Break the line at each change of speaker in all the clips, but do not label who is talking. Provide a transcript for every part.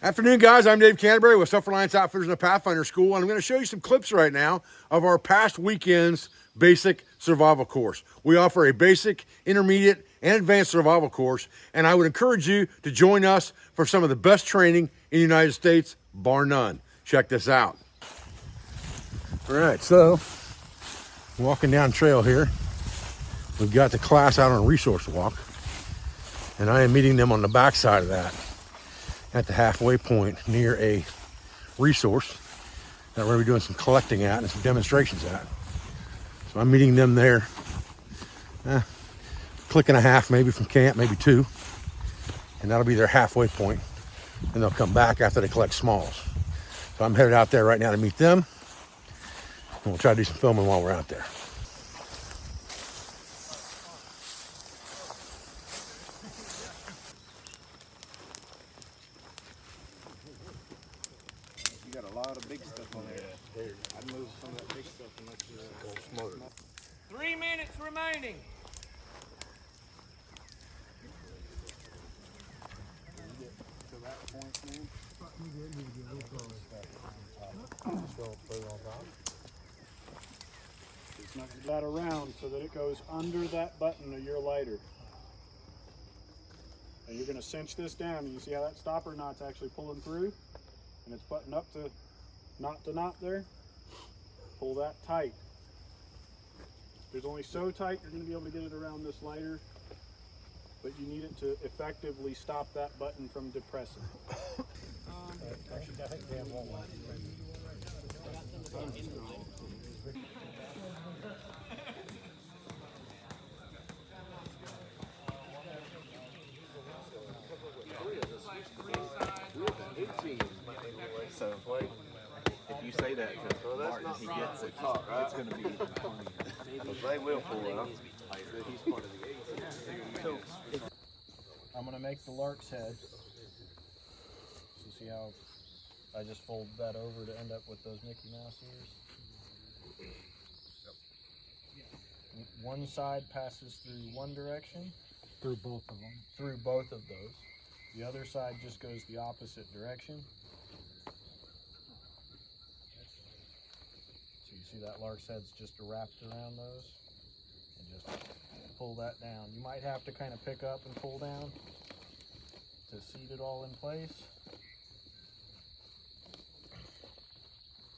Afternoon, guys. I'm Dave Canterbury with Self-Reliance Outfitters in the Pathfinder School, and I'm going to show you some clips right now of our past weekend's basic survival course. We offer a basic, intermediate, and advanced survival course, and I would encourage you to join us for some of the best training in the United States, bar none. Check this out. All right, so walking down trail here, we've got the class out on a resource walk, and I am meeting them on the back side of that, at the halfway point near a resource that we're going to be doing some collecting at and some demonstrations at. So I'm meeting them there, click and a half maybe from camp, maybe 2, and that'll be their halfway point. And they'll come back after they collect smalls. So I'm headed out there right now to meet them, and we'll try to do some filming while we're out there.
You got a lot of big stuff on there. I'd move some of that big stuff and let you go smoke.
3 minutes remaining.
To that point, man. Just knock that around so that it goes under that button of your lighter. And you're going to cinch this down. You see how that stopper knot's actually pulling through? And it's buttoned up to knot there. Pull that tight. There's only so tight you're going to be able to get it around this lighter, but you need it to effectively stop that button from depressing.
So if you say that to Martin, he gets it. It's going to be because they will pull out. He's part of the eight.
So I'm going to make the lark's head. So see how I just fold that over to end up with those Mickey Mouse ears? One side passes through one direction.
Through both of them.
Through both of those. The other side just goes the opposite direction. So you see that lark's head's just wrapped around those. And just pull that down. You might have to kind of pick up and pull down to seat it all in place.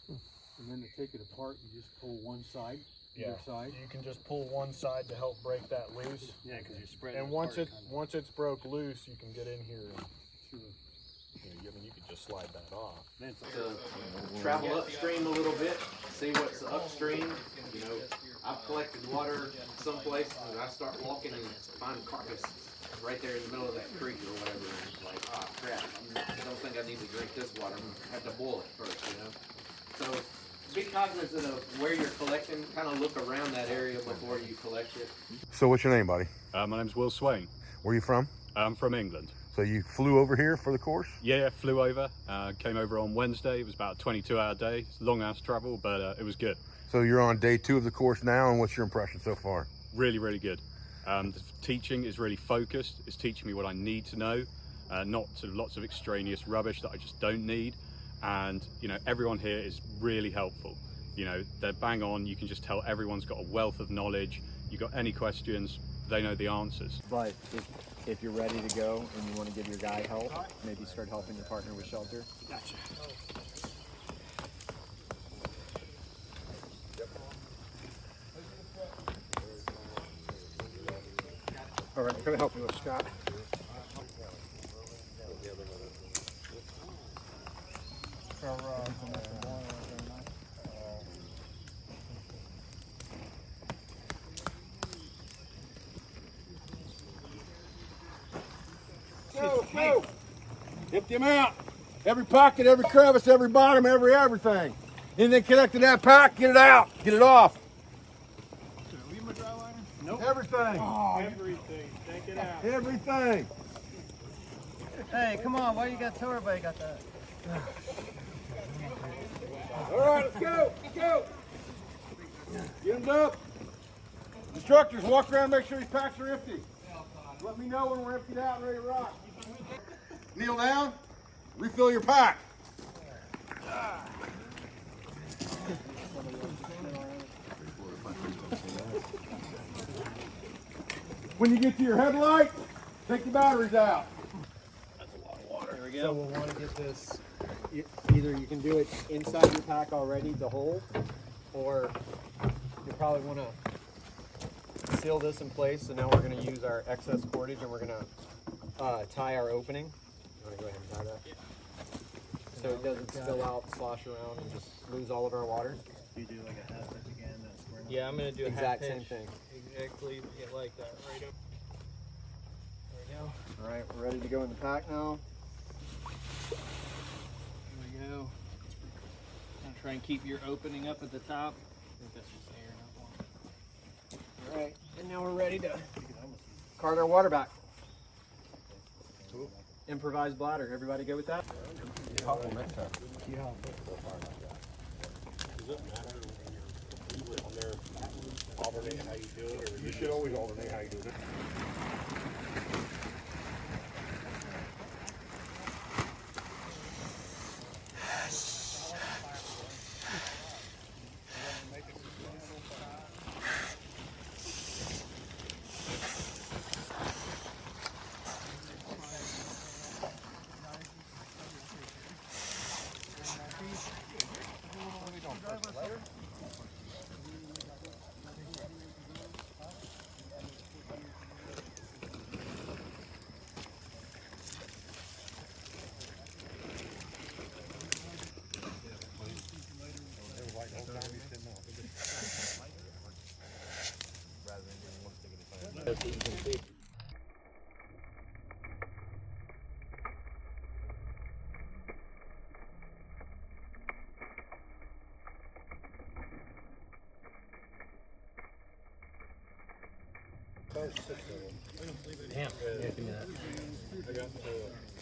And then to take it apart, you just pull one side, either side.
You can just pull one side to help break that loose.
Yeah, because you're spreading.
And once it's broke loose, you can get in here and you can just slide that off.
To travel upstream a little bit, see what's upstream. You know, I've collected water someplace and I start walking and find carcasses right there in the middle of that creek or whatever. And it's like, oh crap, I don't think I need to drink this water. I'm gonna have to boil it first, you know. So be cognizant of where you're collecting. Kind of look around that area before you collect it.
So what's your name, buddy?
My name's Will Swain.
Where are you from?
I'm from England.
So you flew over here for the course?
Yeah, flew over. Came over on Wednesday. It was about a 22-hour day. It's long ass travel, but it was good.
So you're on day 2 of the course now, and what's your impression so far?
Really, really good. The teaching is really focused. It's teaching me what I need to know, not sort of lots of extraneous rubbish that I just don't need. And you know, everyone here is really helpful. You know, they're bang on. You can just tell everyone's got a wealth of knowledge. You got any questions, they know the answers.
But if you're ready to go and you want to give your guy help, maybe start helping your partner with shelter.
Gotcha.
All right, can I help you with Scott?
Go! Empty them out. Every pocket, every crevice, every bottom, everything. Anything connected to that pack, get it out. Get it off.
Leave my dry liner? Nope.
Everything.
Everything. Take it out.
Everything.
Hey, come on, why you got to tell everybody got that?
All right, let's go. Let's go. Get them up. Instructors, walk around and make sure these packs are empty. Let me know when we're emptied out and ready to rock. Kneel down. Refill your pack. When you get to your headlight, take the batteries out.
There we go. So we'll want to get this, either you can do it inside your pack already to hold, or you probably want to seal this in place. So now we're going to use our excess cordage and we're going to tie our opening. You want to go ahead and tie that? So it doesn't spill out, slosh around, and just lose all of our water.
You do like a half pitch again.
Yeah, I'm gonna do a
Exact
half
same
pitch.
thing.
Exactly, yeah, like that. Right up. There we go.
All right, we're ready to go in the pack now.
There we go. I'm try and keep your opening up at the top. I think that's just air, not water.
All right, and now we're ready to cart our water back. Improvised bladder. Everybody go with that?
You should always alternate how you do it.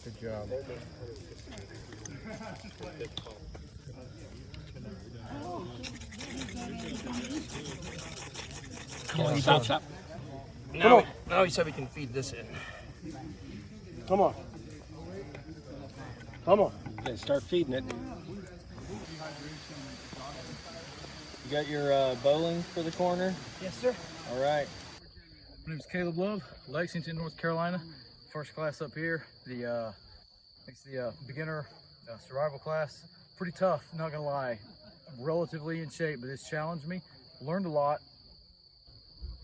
Good job.
Stop. Now he said we can feed this in.
Come on. Come on.
Okay, start feeding it. You got your bowling for the corner?
Yes, sir.
All right.
My name is Caleb Love, Lexington, North Carolina. First class up here. It's the beginner survival class. Pretty tough, not gonna lie. I'm relatively in shape, but it's challenged me. Learned a lot.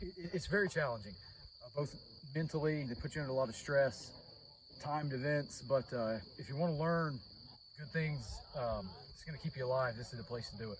It's very challenging, both mentally. They put you under a lot of stress, timed events. But if you want to learn good things, it's gonna keep you alive. This is the place to do it.